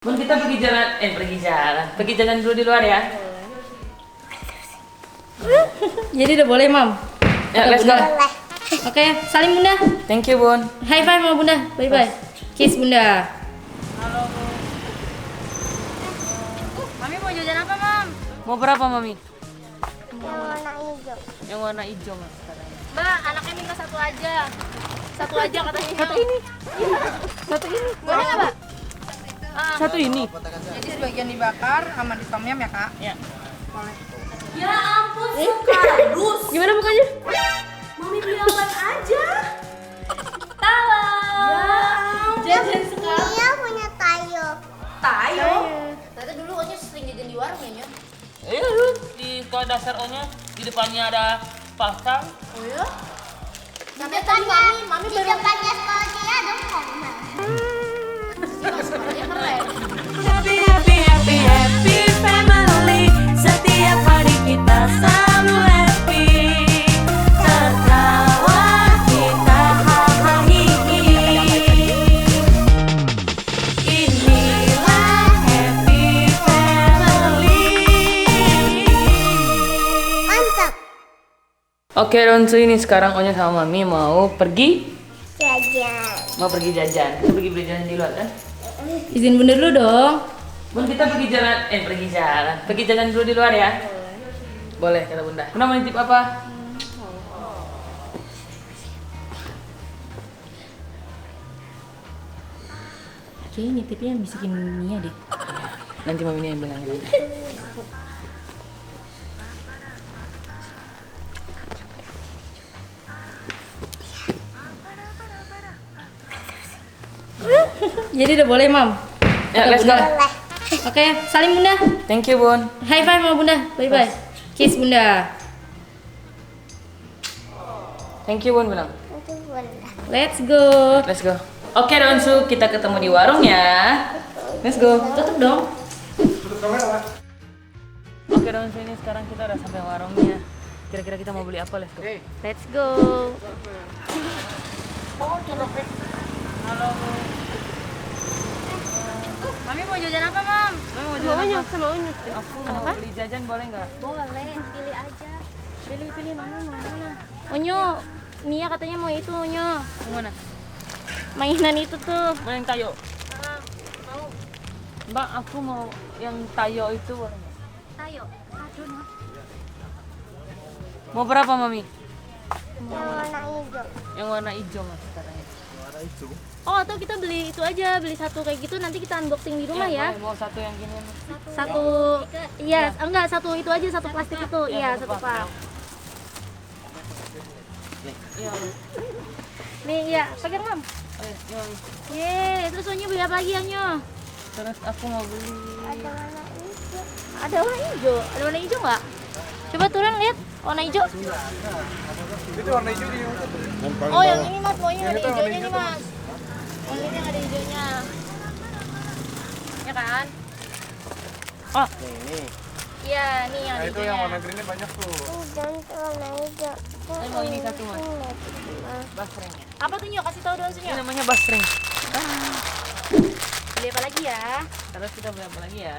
Bun, kita pergi jalan dulu di luar ya. Jadi udah boleh, Mam? Ya, let's go. Oke, salim Bunda. Thank you, Bun. High five sama Bunda. Bye bye. Kiss Bunda. Halo, Bu. Mami mau jajan apa, Mam? Mau berapa, Mami? Yang warna hijau. Yang warna hijau, Mas. Mbak, anaknya minta satu aja. Satu aja katanya. Satu ini. Satu ini. Boleh nggak, Mbak? Satu ini. Jadi sebagian dibakar sama di tom yum ya kak? Ya. Ya ampun, sekardus. Gimana mukanya? Mami beli apa aja? Halo. Jajan sekali. Dia punya tayo. Tayo. Ternyata dulu Onya sering jajan di warung ya, Nyo? Iya, lu di sekolah dasar O-nya di depannya ada pasang. Oh iya? Sampai tadi mami di depannya sekolah dia ada koma. Sekolahnya keren. Happy, happy, happy, happy family. Setiap hari kita selalu happy. Tertawa kita hahaha hihi. Inilah happy family. Mantap. Oke, Ronsu, ini sekarang O-nya sama Mami mau pergi Jajan. jajan. Kita pergi beli jajan di luar kan? Izin Bunda dulu dong. Bun, kita pergi jalan dulu di luar ya. Boleh, kata Bunda. Bunda mau nitip apa? Kayaknya nitipnya bisikin Mia deh. Nanti Mami yang bilangin. Jadi udah boleh, Mam? Ya, let's go. Boleh. Oke, salim Bunda. Thank you, Bun. High five sama Bunda. Bye bye. Kiss Bunda. Thank you, Bun bilang. Itu boleh. Let's go. Let's go. Oke, Ronsu, kita ketemu di warung ya. Let's go. Tutup dong. Oke, Ronsu, ini sekarang kita udah sampai warungnya. Kira-kira kita mau beli apa? Let's go. Let's go. Halo, Bu. Mami mau jajan apa, Mam? Mami mau jajan apa? Sama Onyo. Aku mau beli jajan, boleh nggak? Boleh, pilih aja. Pilih mana. Onyo, Mia katanya mau itu, Onyo. Yang mana? Mainan itu tuh. Mau yang tayo? Mau Mbak, aku mau yang tayo itu, boleh nggak? tayo. Aduh, no. Mau berapa, Mami? Yang warna hijau. Yang warna hijau, Mas, katanya. Oh, atau kita beli itu aja, beli satu kayak gitu nanti kita unboxing di rumah ya. Boleh, mau satu yang gini. Mas. Satu, iya, enggak satu itu aja, satu plastik itu, iya satu pak. Iya. Nih, ya, pegang Mam. Iya. Ye, terus Onyo beli apa lagi Onyo? Terus aku mau beli. Ada warna hijau. Ada warna hijau, ada warna hijau nggak? Coba turun lihat, warna hijau. Oh, yang ini Mas, maunya ada hijaunya nih Mas. Yang ini yang ada hijaunya. Ya kan? Oh, Iya, nih yang ada Itu yang warna hijaunya. greennya banyak tuh. Dan itu warna hijau. saya mau ini satu, Mas. Basreng. Apa tuh Nyo? Kasih tahu dong Ini Sunyo. namanya basreng. Beli apa lagi ya? Terus kita beli apa lagi ya?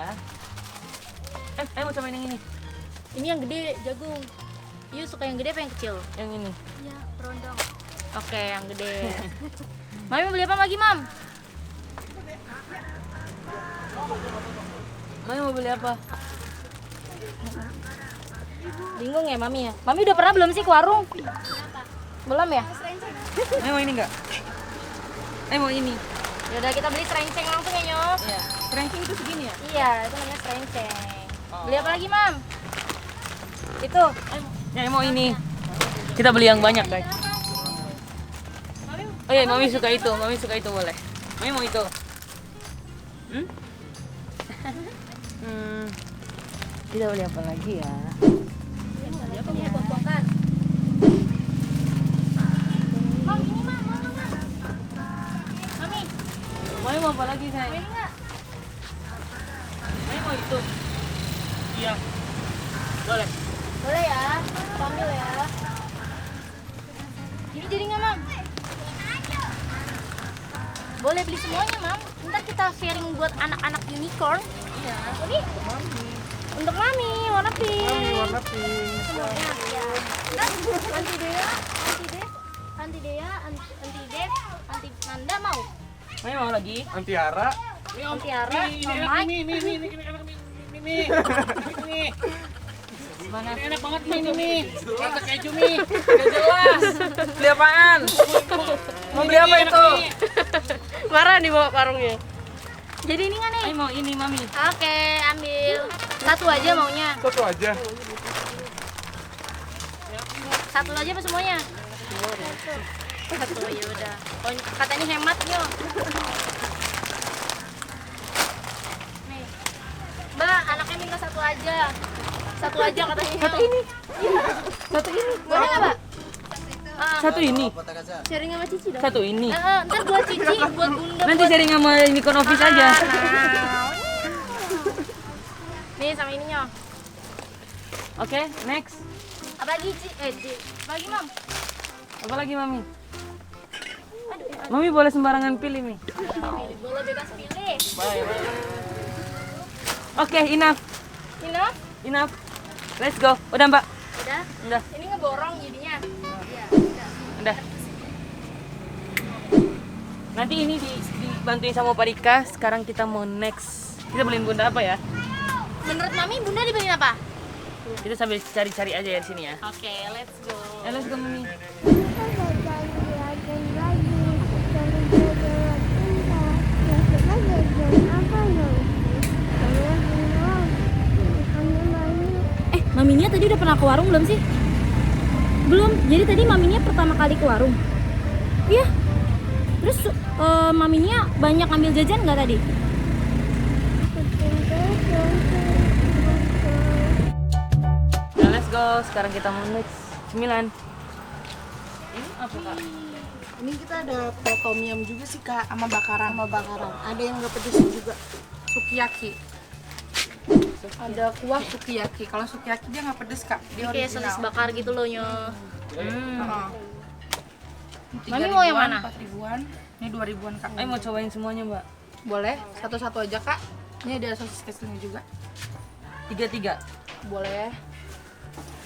Mau cobain yang ini. Ini yang gede, jagung. Yuk suka yang gede apa yang kecil? Yang ini. Iya, berondong. Oke, yang gede. Mami mau beli apa lagi, Mam? Mami mau beli apa? Bingung ya Mami ya? Mami udah pernah belum sih ke warung? Belum ya? Mau ini enggak? Mau ini. Yaudah kita beli serenceng langsung ya Nyok. Iya. Ranking itu segini ya? Iya, itu namanya serenceng. Oh. Beli apa lagi, Mam? Itu. Ya, mau ini. Kita beli yang banyak, guys. Oh iya, Mami suka itu. Mami suka itu, boleh. Mami mau itu. Kita beli apa lagi ya? Apa nih buat-buatan? Mam, ini Mam, mau nggak, Mam? Mami, Mami mau apa lagi, mau sayang? ini nggak? Mami mau itu. Iya. Boleh. Boleh ya, aku ambil ya. Ini jadi nggak, Mam? Boleh beli semuanya, Mam. Ntar kita sharing buat anak-anak unicorn. Iya. Ini untuk mami warna pink. Mami warna pink. Semuanya ya. Ntar anti Dea, anti Dev, anti Nanda mau. Mami mau lagi? Antiara. Anti Tiara, sama Mike. Semangat. Enak banget nih ini nih. Rasa keju nih. Gak jelas. Beli apaan? Mau beli apa itu? Marah nih bawa parungnya. Jadi ini nggak nih? Mami mau ini, Mami. Oke, ambil. Satu aja maunya. Satu aja. Satu aja apa semuanya? Satu ya udah. Oh, kata ini hemat yo. Nih. Mbak, anaknya minta satu aja. Satu aja katanya. Satu ini. Satu ini. Boleh nggak, Mbak? Satu ini. Sharing sama Cici dong. Satu ini. Ntar buat Cici, buat Bunda. Nanti sharing sama Unicorn Office aja. Nih sama ininya. Oke, next. Apa lagi, Ci? Apa lagi, Mam? Apa lagi, Mami? Mami boleh sembarangan pilih nih. Boleh bebas pilih. Oke, enough. Enough? Enough. Let's go. Udah, Mbak. Udah. Udah. Ini ngeborong jadinya. Udah. Nanti ini dibantuin sama Pak Rika. Sekarang kita mau next. Kita beliin Bunda apa ya? Menurut Mami, Bunda dibeliin apa? Kita sambil cari-cari aja ya di sini ya. Oke, let's go. Let's go, Mami. Maminya tadi udah pernah ke warung belum sih? Belum. Jadi tadi maminya pertama kali ke warung. Iya. Terus maminya banyak ambil jajan nggak tadi? Nah, let's go. Sekarang kita mau next 9. Ini apa, Kak? Ini kita ada pot tom yum juga sih kak, sama bakaran. Ada yang nggak pedes juga. Sukiyaki. Ada kuah sukiyaki. Kalau sukiyaki dia nggak pedes kak, dia Kayak original. sosis bakar gitu loh nyo. Heeh. Mami mau yang mana? 4 ribuan. Ini 2 ribuan kak. Ayo mau cobain semuanya, Mbak. Boleh, satu-satu aja kak. Ini ada sosis kecilnya juga. 3. Boleh.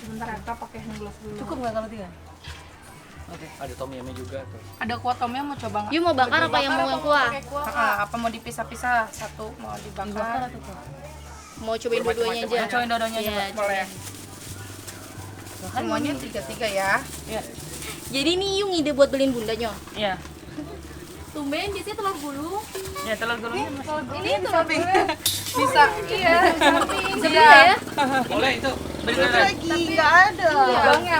Sebentar ya kak, pakai hand glove dulu. Cukup nggak kalau 3? Oke. Ada tom yumnya juga tuh. Ada kuah tom yum, mau coba nggak? Yuk mau bakar apa yang mau yang kuah? Apa mau dipisah-pisah? Satu mau dibakar. Mau cobain dua-duanya aja. Mau cobain dua-duanya aja, Iya, Mbak. Boleh. Semuanya 3-3 ya. Iya. Jadi nih Yung ide buat beliin Bunda nyo. Iya. Tumben biasanya telur gulung. Ya, telur gulungnya masih. Ini samping. Bisa. Iya, samping. Iya ya. Boleh itu. Beli dulu. Lagi nggak ada. Bangnya.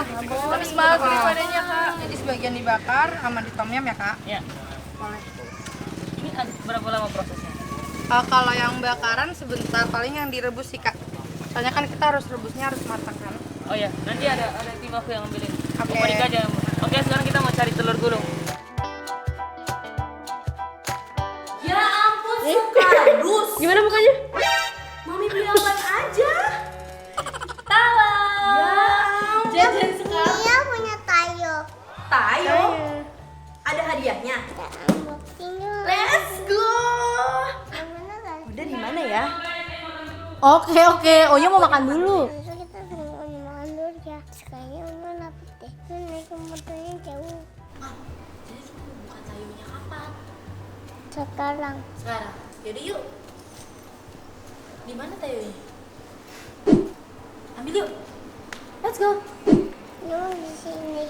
Tapi semangat daripadanya kak. Jadi sebagian dibakar, sama di tom yum ya kak. Ya. Boleh. Ini berapa lama prosesnya? Kalau yang bakaran sebentar, paling yang direbus sih kak. Soalnya kan kita harus rebusnya harus matang kan. Oh ya, nanti ada tim aku yang ngambilin. Oke. Mau Rika aja. Oke, sekarang kita mau cari telur gulung. Ya ampun, kardus. Gimana mukanya? Mami beli apaan aja? Tahu. Jajan sekarang. Dia punya tayo. Tayo. Ada hadiahnya. Let's go. Udah di mana ya? Oke. Onya mau makan dulu. Besok kita mau makan dulu ya. Kayaknya Oma dapet deh. Kan naik ke motornya jauh. Jadi kita mau buka tayunya kapan? Sekarang. Sekarang. Yaudah yuk. Di mana tayunya? Ambil yuk. Let's go. Cuma di sini.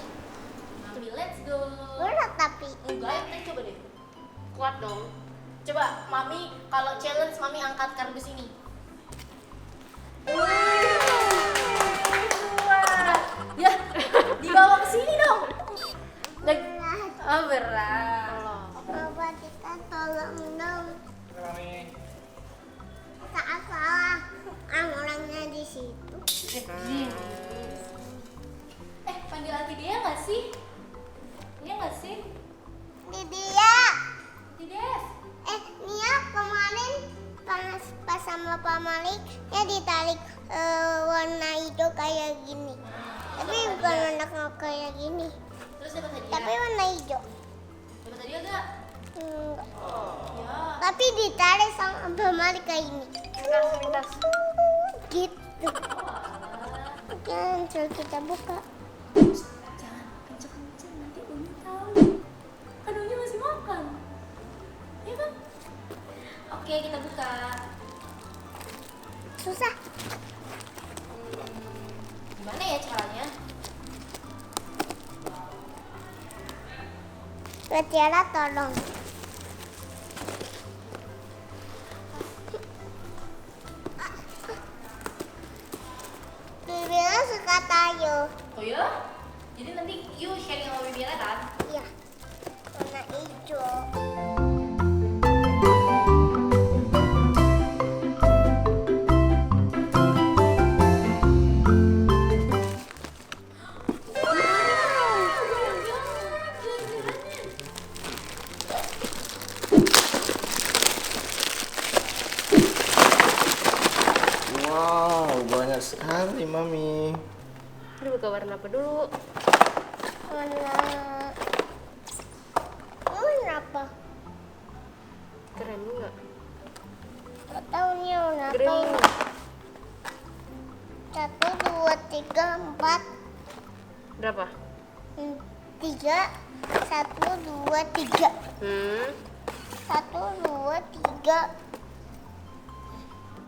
Ambil, let's go. Berat tapi. Enggak, yang tadi coba deh. Kuat dong. Coba, Mami, kalau challenge Mami angkat kardus ini. Ya, dibawa ke sini dong. Oh berat. Bapak kita tolong dong. Saat salah. Orangnya di situ. Panggil Aunty Dea nggak sih? Iya nggak sih? Di dia. Tidak. Nia kemarin pas sama Pak Malik ya ditarik warna hijau kayak gini. Tapi bukan warna kayak gini. Terus dapat hadiah. Tapi warna hijau. Dapat hadiah gak? Tapi ditarik sama Malik kayak ini. Selintas. Gitu. Kan coba kita buka. Jangan kenceng-kenceng, nanti Umi tahu. Kan Umi masih makan. Ya kan? Oke, kita buka. Susah. Gimana ya caranya? Tiara tolong. Bibirnya suka tayo. Oh ya? Jadi nanti you sharing sama Bibiana kan? Iya. Warna hijau. Wow, banyak sekali Mami. Aduh, buka warna apa dulu? Warna apa? Keren nggak? Gak tahu nih warna apa Green. ini. 1, 2, 3, 4, Berapa? 3. 1, 2, 3. 1, 2, 3.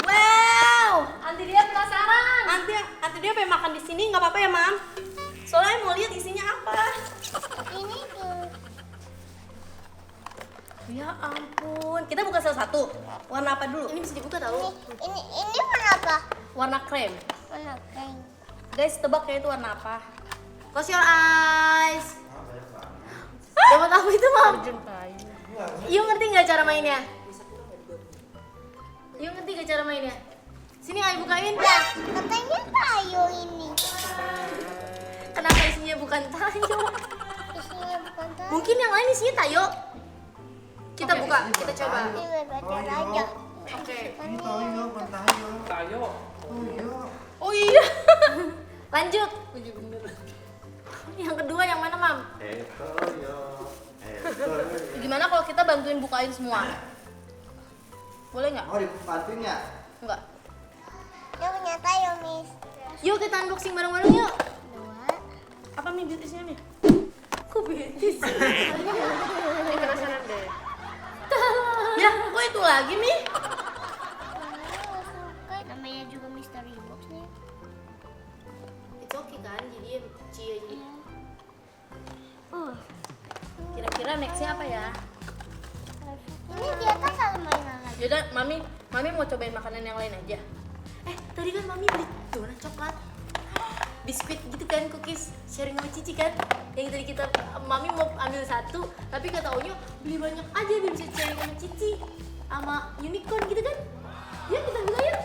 Wow, Anti dia penasaran. Anti dia pengen makan di sini, nggak apa-apa ya, Mam? Soalnya mau lihat isinya apa. Ini tuh. Ya ampun, kita buka salah satu. Warna apa dulu? Ini bisa dibuka tahu? Ini warna apa? Warna krem. Warna pink. Guys, tebak ya itu warna apa? Close your eyes. Dapat apa itu, Mam? Iyo ngerti nggak cara mainnya? Iyo ngerti nggak cara mainnya? Sini ayo bukain. Nah, katanya tayo ini. Kenapa isinya bukan tayo? Isinya bukan tayo. Mungkin yang lain isinya tayo. Kita buka, kita coba. Ini belajar aja. Oke. Tayo. Oh iya. Lanjut. Yang kedua yang mana, Mam? Gimana kalau kita bantuin bukain semua? Boleh nggak? Mau dibantuin nggak? Enggak. Dia punya tayo, Miss. Yuk kita unboxing bareng-bareng yuk. 2. Apa Mi beatisnya Mi? Kok beatis? Ini penasaran deh. Ya, kok itu lagi Mi? Namanya juga mystery box nih. It's okay kan, jadi cie aja. Kira-kira nextnya apa ya? Ini di atas ada mainan lagi. Yaudah, Mami mau cobain makanan yang lain aja. Tadi kan Mami beli donat coklat, biskuit gitu kan, cookies, sharing sama Cici kan. Yang tadi kita, Mami mau ambil satu, tapi kata Onyo beli banyak aja biar bisa sharing sama Cici, sama unicorn gitu kan. Yuk kita buka yuk.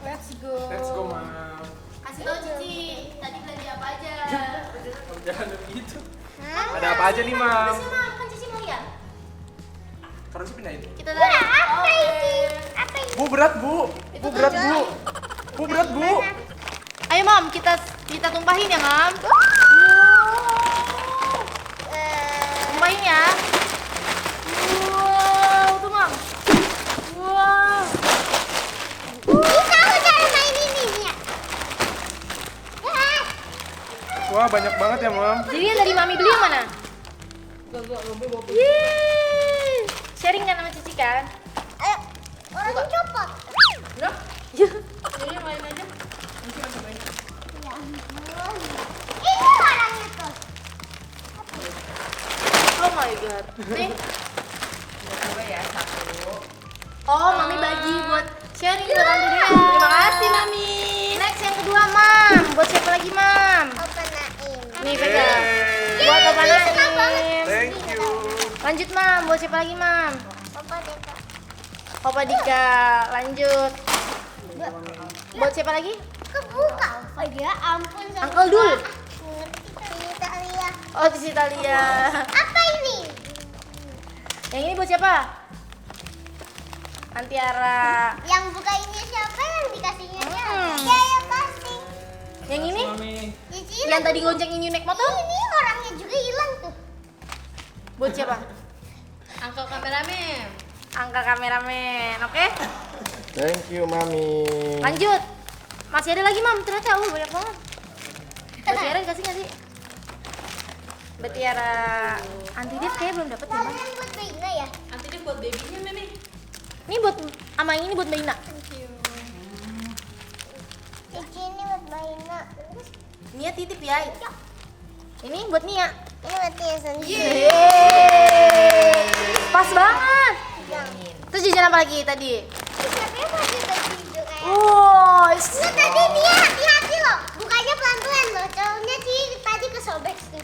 Let's go. Let's go, Mam. Kasih tau Cici, tadi belanja apa aja. Jangan begitu. Ada apa aja nih, Mam? Terus Mam, kan Cici mau lihat. Terus pindahin. Kita lihat. Apa ini? Apa ini? Bu, berat, Bu. Bu, berat, Bu. Bu, berat, Bu. Ayo Mam, kita tumpahin ya Mam. Tumpahin ya. Wow, tuh Mam. Wow. Bisa aku cara main ini ya? Wah, banyak banget ya, Mam. Jadi yang dari Mami beli yang mana? Yeay. Sharing kan sama Cici kan? Ayo, orang copot. Udah? Ya. Jadi yang lain aja. Ya ampun. Ini orangnya tuh. Oh my god. Nih. Coba ya, 1. Oh, Mami bagi buat sharing buat Tante Dea. Terima kasih Mami. Next yang kedua Mam. Buat siapa lagi Mam? Open naim. Nih pegang. Buat Opa Naim. Thank you. Lanjut Mam. Buat siapa lagi Mam? Opa Deka. Opa Dika. Lanjut. Buat siapa lagi? Kebuka. Oh ya ampun. Uncle Dul. Ini Talia. Oh, Cici Talia. Apa ini? Yang ini buat siapa? Antiara. Yang buka ini siapa yang dikasihnya dia? Hmm. Dia yang kasih. Yang ini? Mami. Cici Yang tadi goncengin you naik motor? ini orangnya juga hilang tuh. Buat siapa? Uncle kan kameramen. Angka kameramen, oke? Thank you, Mami. Lanjut. Masih ada lagi, Mam. Ternyata banyak banget. Betiara dikasih nggak sih? Betiara anti div kayaknya belum dapet ya, Mam. Kalian buat Baina ya? Nanti dia buat babynya Mimi. Ini buat sama yang ini buat Mbak Ina. Cici ini buat Baina. Nia titip ya. Ini buat Nia. Ini buat Tia sendiri. Pas banget. Terus jajan apa lagi tadi? Tapi masih baju kayak. Wow, Nggak, tadi dia hati-hati loh. Bukanya pelan-pelan loh. Soalnya sih tadi kesobek tuh.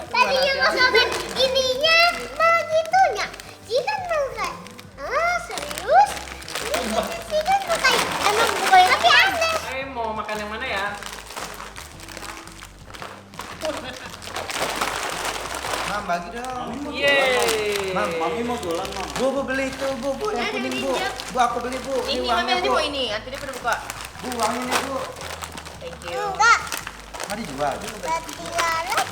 Tadi yang kesobek ininya malah gitunya. Dia kan bukan. Ah, serius? Ini kan bukan. Emang bukan. Tapi aneh. Ayo mau makan yang mana ya? Mam, bagi dong. Yeay. Mam, Mami mau jualan, Mam. Bu, beli itu, Bu, yang kuning, Bu. Bu, aku beli, Bu. Ini Mami uangnya, nanti Bu. mau ini, nanti dia pada buka. Bu, uangnya nih, Bu. Thank you. Enggak. Mari dijual. Berarti lalat.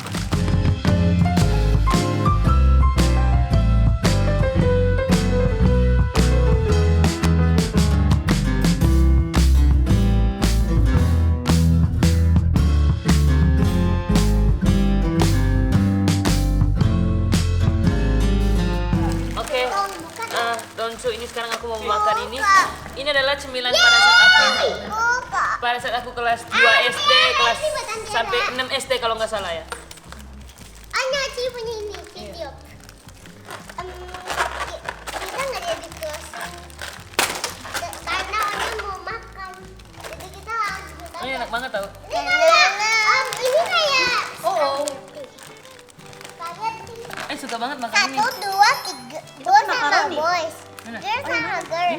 Oke. Tolong buka. Donsu, ini sekarang aku mau makan ini. Ini adalah cemilan pada saat aku kelas 2 SD, kelas sampai 6 SD kalau nggak salah ya. Anya sih punya ini video. Kita nggak ada di kelas karena Anya mau makan. Jadi kita langsung makan. Ini enak banget tau. Ini kayak ini kayak. Oh. Kalian sih. Suka banget makan ini. 1, 2, 3. Gue sama makaroni. boys. Mana? Girl sama girl.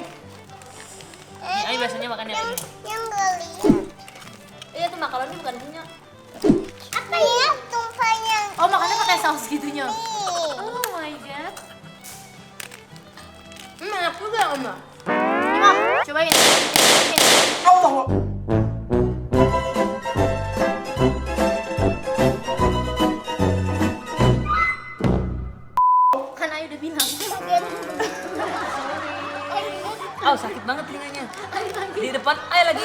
Ini Ai biasanya makan yang ini. Yang geli. Iya tuh makaroni bukan punya. Apa ya tumpahnya? Oh, makannya pakai saus gitunya. Nih. Oh my god. Enak juga, Oma. Ini, Mam, cobain. Kan Ayu udah bilang. Oh, sakit banget telinganya. Di depan Ai lagi.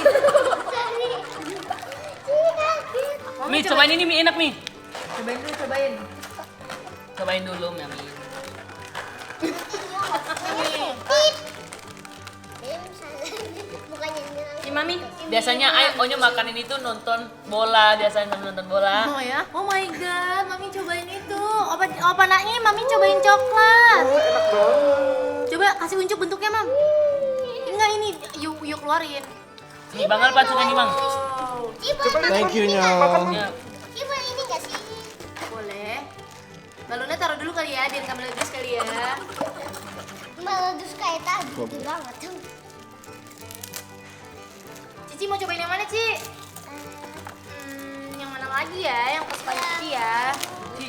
Mi, cobain ini Mi, enak Mi. Cobain dulu, cobain. Cobain dulu, Mami. Bukannya bilang. Ini Mami. Biasanya Ai Onyo makan ini tuh nonton bola, biasanya nonton bola. Oh ya? Oh my god, Mami cobain itu. Opa anaknya Mami cobain coklat. Coba kasih unjuk bentuknya, Mam. Enggak ini, yuk keluarin. Nih, Bang Alpan suka nih, Bang. Thank you, Nya. Ya. Ibu ini gak sih? Boleh. Balonnya taruh dulu kali ya, biar kamu legus kali ya. Meledus kayak tadi gede banget. Cici mau cobain yang mana, Ci? Yang mana lagi ya? Yang kesukaan Cici ya. Ci,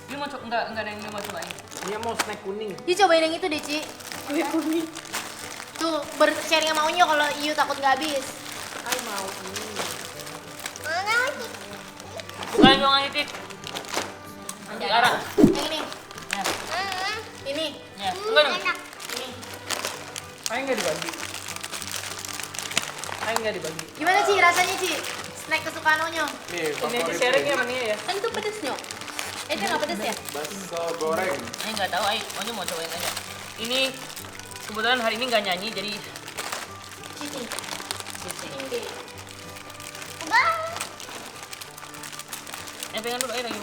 ini mau coba enggak ada yang ini mau cobain. Dia mau snack kuning. Ci cobain yang itu deh, Ci. Kue kuning. Tuh, sharing sama Unyu kalau Iyu takut nggak habis. Ay mau. Mana lagi? Bukan dong Titik. Sekarang. Yang ini. Ya. Ini. Ya. Enggak dong. Enak. Ini. Ayo nggak dibagi. Ayo nggak dibagi. Gimana, Ci? Rasanya, Ci? Snack kesukaan Unyu. Nih, Ini aja sharing ya Mania ya. Kan itu pedes, Nyok. Itu nggak pedes ya? Bakso goreng. Ai nggak tahu, Ai Onyo mau cobain aja. Ini kebetulan hari ini nggak nyanyi jadi Cici. Cici. Ini. Bang. Pegang dulu lagi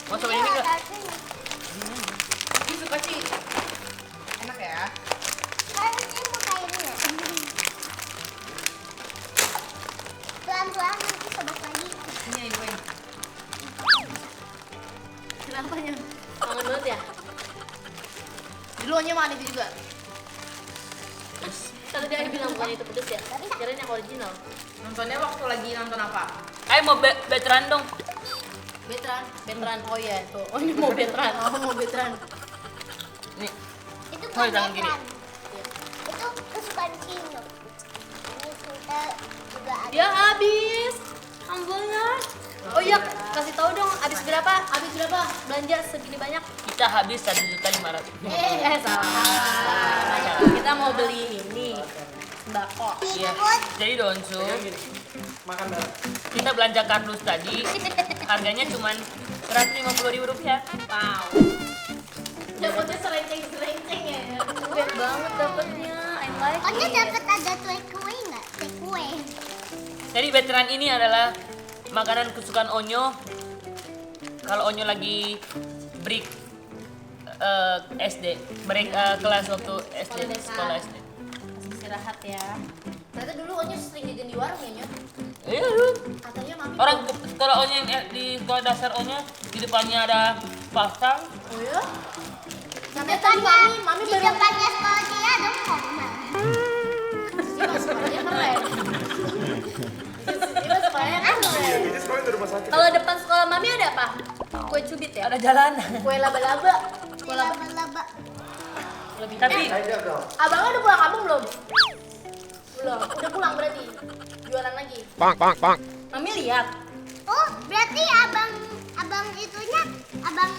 mau cobain ini nggak? Ini suka Ci. Enak ya? Kalian sih mau kayak ini ya? Pelan-pelan nanti sobek lagi. Ini ibu. Kenapa, Nyok? Kangen banget ya? Dulu Unyu makan itu juga. Tadi dia bilang bukan itu pedes ya? Kirain yang original. Nontonnya waktu lagi nonton apa? Ai mau veteran dong. Veteran. Oh iya, tuh. Oh ini mau veteran. Oh mau veteran. Nih, Itu Oh, jangan gini. veteran. Itu kesukaan Cino. Ini kita juga ada. Dia habis. Ambilnya. Oh iya, kasih tahu dong habis berapa? Habis berapa? Belanja segini banyak? Kita habis 1.500.000. Salah. Kita mau beli ini sembako. Iya. Jadi Donsu, Makan dah. kita belanja kardus tadi, harganya cuma Rp150.000. Wow. Dapatnya serenceng ya. Bed banget dapatnya. I like Pokoknya it. dapat ada kue nggak? Kue. Jadi veteran ini adalah makanan kesukaan Onyo. Kalau Onyo lagi break SD, break kelas waktu SD, sekolah SD. Masih istirahat ya. Ternyata dulu Onyo sering jajan di warung ya, Nyo? Iya dulu. Katanya mami Orang sekolah Onyo yang di sekolah dasar Onyo di depannya ada pasar. Oh ya? Sampai Di tadi mami di baru depannya sekolah dia ada rumah. Siva sekolahnya keren. Siva sekolahnya keren. Ini sekolah di rumah sakit. Kalau depan sekolah mami ada apa? Kue cubit ya? Ada jalanan. Kue laba-laba. Kue laba. Laba-laba. Tapi Ayo dong. Abangnya udah pulang kampung belum? Belum. Udah pulang berarti. Jualan lagi. Bang. Mami lihat. Oh, berarti abang itunya abang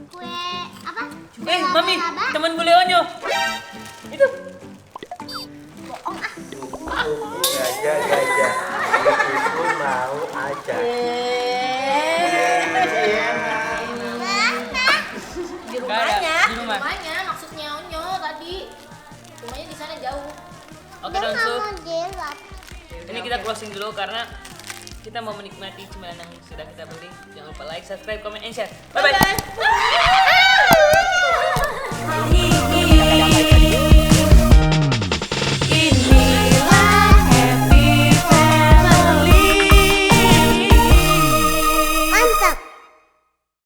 kue apa? Mami, Laba-laba. teman bule Onyo. Itu. Bohong ah. Ya. Ibu mau aja. Mana? Di Nggak ada, rumahnya. di rumah. Rumahnya maksudnya Onyo tadi. Rumahnya di sana jauh. Oke Dia nggak Donsu, mau jelas. ini kita closing dulu karena kita mau menikmati cemilan yang sudah kita beli. Jangan lupa like, subscribe, comment, and share. Bye bye.